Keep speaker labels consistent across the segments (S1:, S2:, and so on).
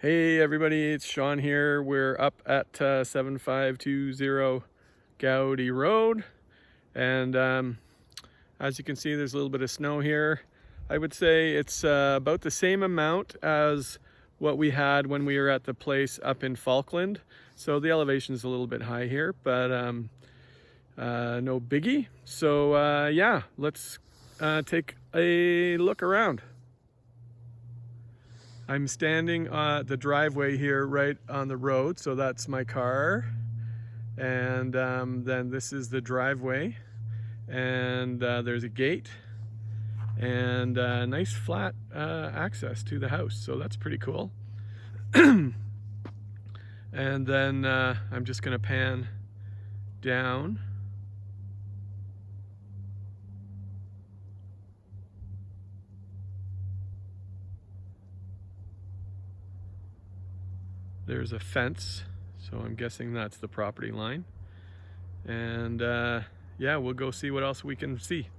S1: Hey everybody, it's Sean here. We're up at 7520 Goudie Road, and as you can see, there's a little bit of snow here. I would say it's about the same amount as what we had when we were at the place up in Falkland. So the elevation is a little bit high here, but no biggie. So yeah, let's take a look around. I'm standing at the driveway here right on the road, so that's my car, and then this is the driveway, and there's a gate and nice flat access to the house, so that's pretty cool. And then I'm just gonna pan down. There's a fence, so I'm guessing that's the property line. And yeah, we'll go see what else we can see.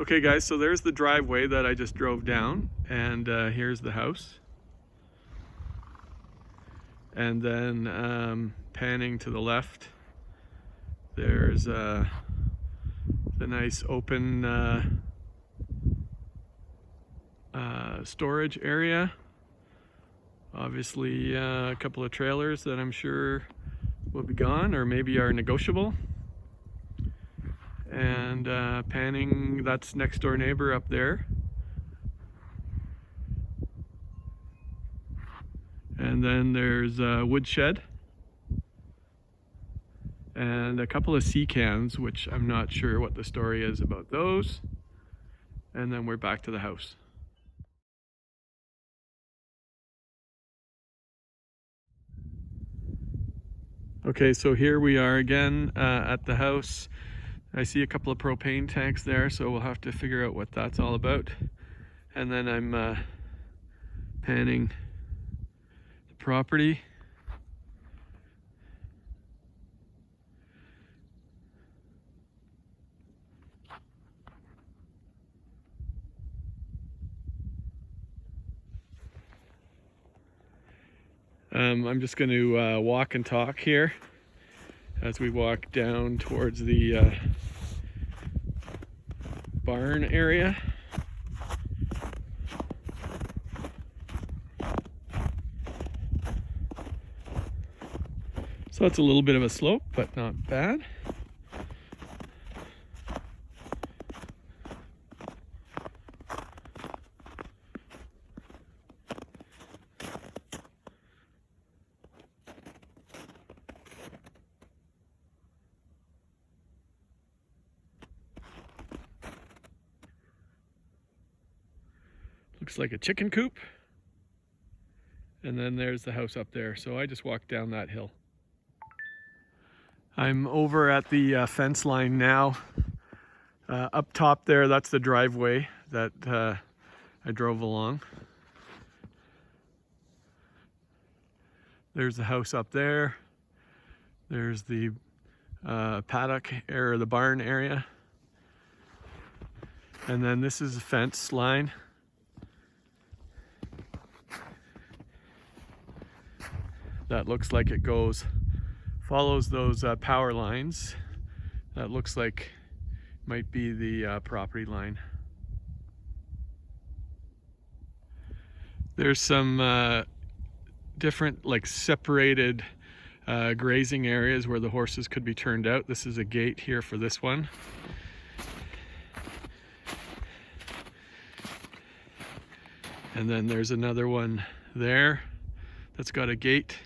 S1: Okay guys, so there's the driveway that I just drove down, and here's the house. And then panning to the left, there's the nice open storage area. Obviously a couple of trailers that I'm sure will be gone or maybe are negotiable. And panning, that's next door neighbor up there. And then there's a woodshed and a couple of sea cans, which I'm not sure what the story is about those. And then we're back to the house. Okay, so here we are again at the house. I see a couple of propane tanks there, so we'll have to figure out what that's all about. And then I'm panning the property. I'm just going to walk and talk here as we walk down towards the barn area. So it's a little bit of a slope, but not bad. Looks like a chicken coop. And then there's the house up there. So I just walked down that hill. I'm over at the fence line now. Up top there, that's the driveway that I drove along. There's the house up there. There's the paddock or the barn area. And then this is the fence line. That looks like it follows those power lines. That looks like might be the property line. There's some different like separated grazing areas where the horses could be turned out. This is a gate here for this one. And then there's another one there that's got a gate.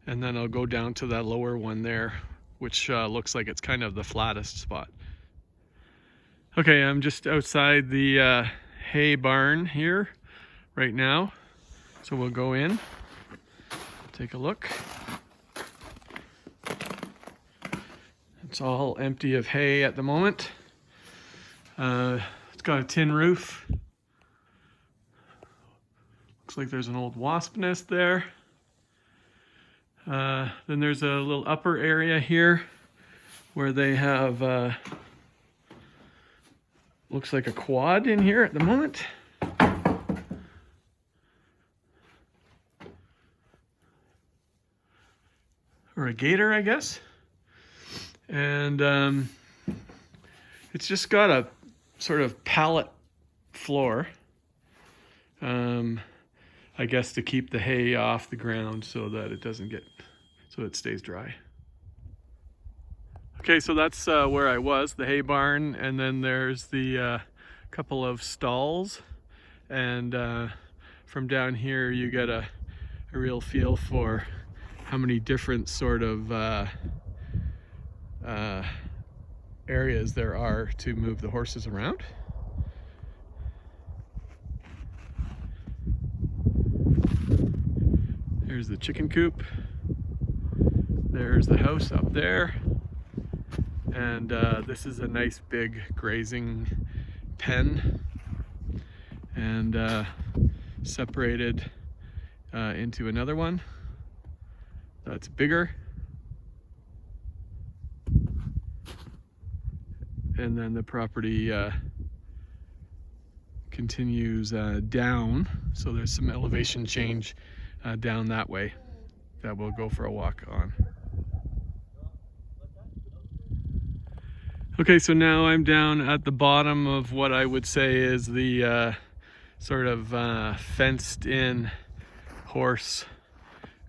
S1: And then I'll go down to that lower one there, which looks like it's kind of the flattest spot. Okay, I'm just outside the hay barn here right now. So we'll go in, take a look. It's all empty of hay at the moment. It's got a tin roof. Looks like there's an old wasp nest there. Then there's a little upper area here where they have looks like a quad in here at the moment. Or a gator, I guess. And it's just got a sort of pallet floor. I guess to keep the hay off the ground so that it doesn't get, so it stays dry. Okay, so that's where I was, the hay barn, and then there's the couple of stalls. And from down here you get a real feel for how many different sort of areas there are to move the horses around. There's the chicken coop. There's the house up there. And this is a nice big grazing pen, and separated into another one that's bigger. And then the property continues down, so there's some elevation change down that way that we'll go for a walk on. Okay, so now I'm down at the bottom of what I would say is the sort of fenced in horse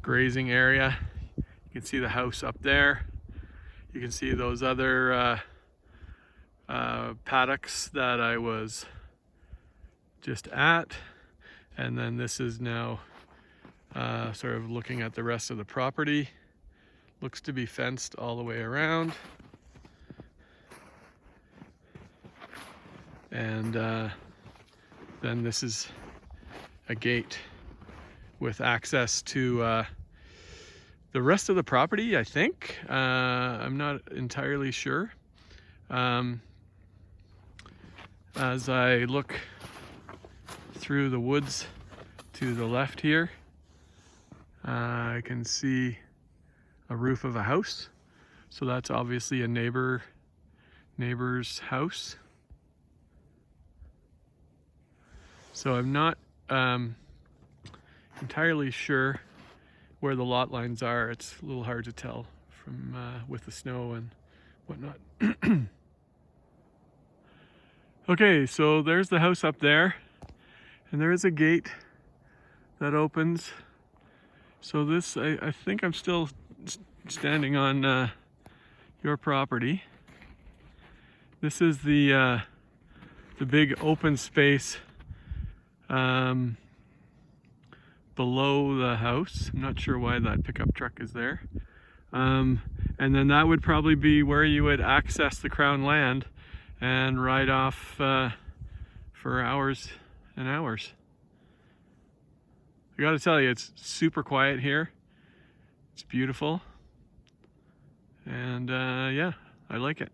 S1: grazing area. You can see the house up there. You can see those other paddocks that I was just at. And then this is now sort of looking at the rest of the property. Looks to be fenced all the way around. And then this is a gate with access to the rest of the property, I think. I'm not entirely sure. As I look through the woods to the left here, I can see a roof of a house. So that's obviously a neighbor's house. So I'm not entirely sure where the lot lines are. It's a little hard to tell from with the snow and whatnot. Okay, so there's the house up there, and there is a gate that opens. So this, I think I'm still standing on your property. This is the big open space below the house. I'm not sure why that pickup truck is there. And then that would probably be where you would access the Crown land and ride off for hours and hours. I gotta tell you, it's super quiet here. It's beautiful. And yeah, I like it.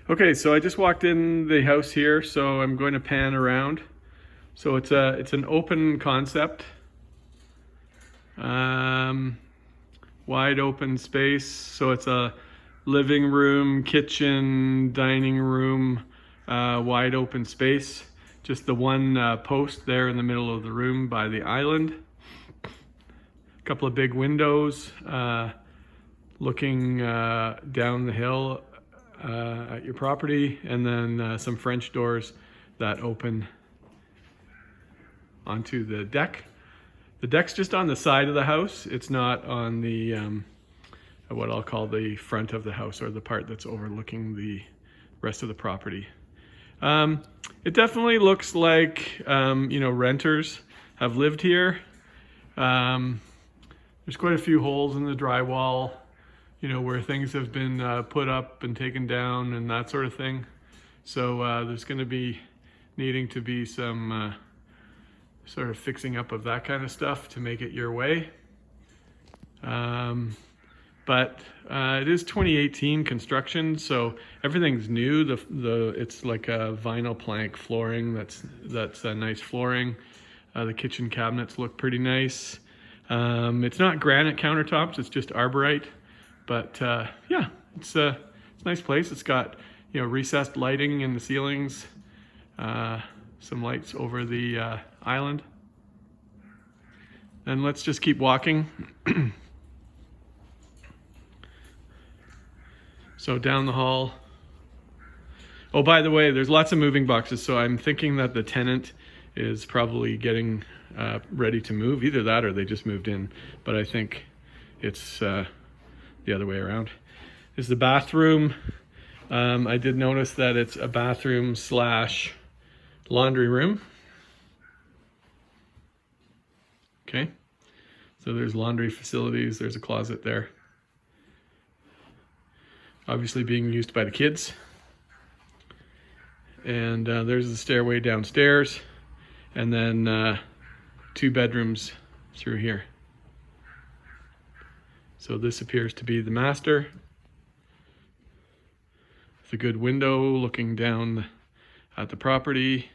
S1: Okay, so I just walked in the house here, so I'm going to pan around. So it's an open concept, wide open space. So it's a living room, kitchen, dining room, wide open space. Just the one post there in the middle of the room by the island. A couple of big windows looking down the hill at your property, and then some French doors that open onto the deck. The deck's just on the side of the house. It's not on the what I'll call the front of the house, or the part that's overlooking the rest of the property. It definitely looks like renters have lived here. There's quite a few holes in the drywall, where things have been put up and taken down and that sort of thing. So there's going to be needing to be some sort of fixing up of that kind of stuff to make it your way. But it is 2018 construction, so everything's new. It's like a vinyl plank flooring. That's a nice flooring. The kitchen cabinets look pretty nice. It's not granite countertops. It's just arborite. But yeah, it's a nice place. It's got recessed lighting in the ceilings, some lights over the island. And let's just keep walking. So down the hall. Oh, by the way, there's lots of moving boxes, so I'm thinking that the tenant is probably getting ready to move. Either that or they just moved in, but I think it's the other way around. This is the bathroom. I did notice that it's a bathroom slash laundry room. Okay, so there's laundry facilities, there's a closet there. Obviously being used by the kids. And there's the stairway downstairs, and then 2 bedrooms through here. So this appears to be the master. It's a good window looking down at the property.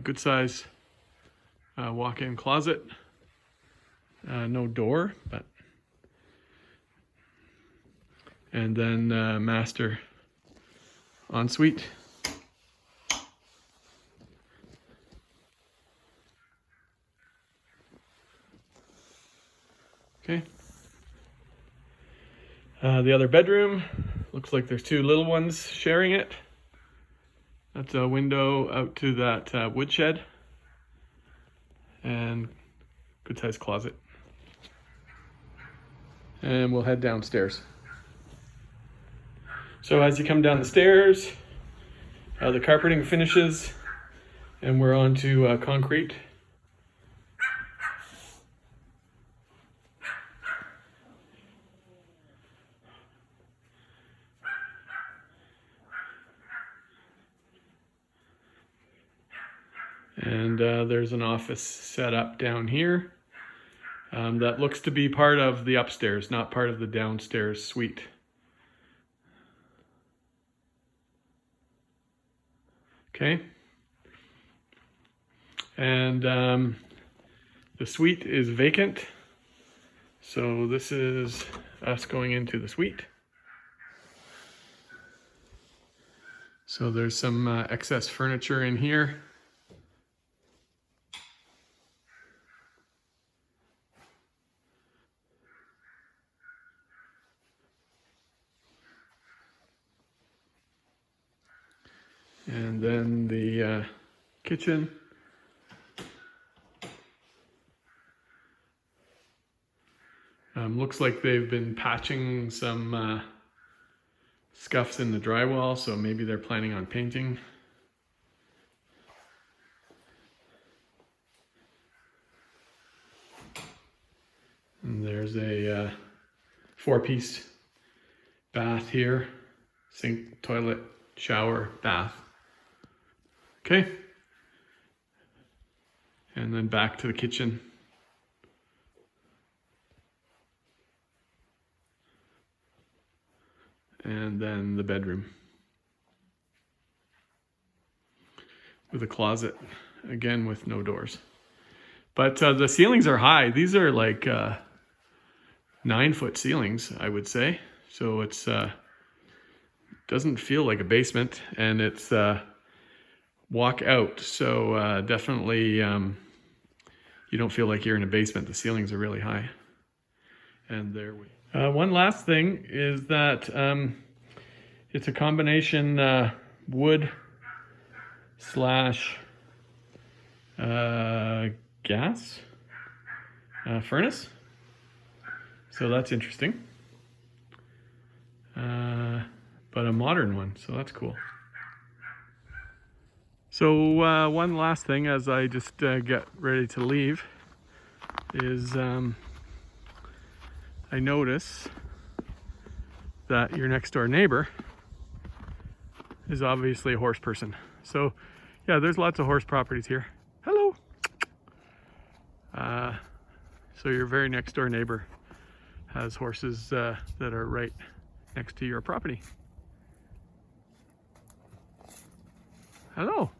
S1: Good size walk-in closet. No door, but. And then master ensuite. Okay. The other bedroom, looks like there's 2 little ones sharing it. That's a window out to that woodshed. And good sized closet. And we'll head downstairs. So as you come down the stairs, the carpeting finishes, and we're on to concrete. And there's an office set up down here. That looks to be part of the upstairs, not part of the downstairs suite. Okay. And the suite is vacant. So this is us going into the suite. So there's some excess furniture in here. And then the kitchen. Looks like they've been patching some scuffs in the drywall, so maybe they're planning on painting. And there's a 4-piece bath here. Sink, toilet, shower, bath. Okay. And then back to the kitchen. And then the bedroom. With a closet, again with no doors. But the ceilings are high. These are like 9-foot ceilings, I would say. So it's doesn't feel like a basement, and it's walk out. So definitely you don't feel like you're in a basement. The ceilings are really high. And there we one last thing is that it's a combination wood slash gas furnace. So that's interesting. But a modern one, so that's cool. So one last thing as I just get ready to leave is I notice that your next door neighbor is obviously a horse person. So yeah, there's lots of horse properties here. Hello. So your very next door neighbor has horses that are right next to your property. Hello.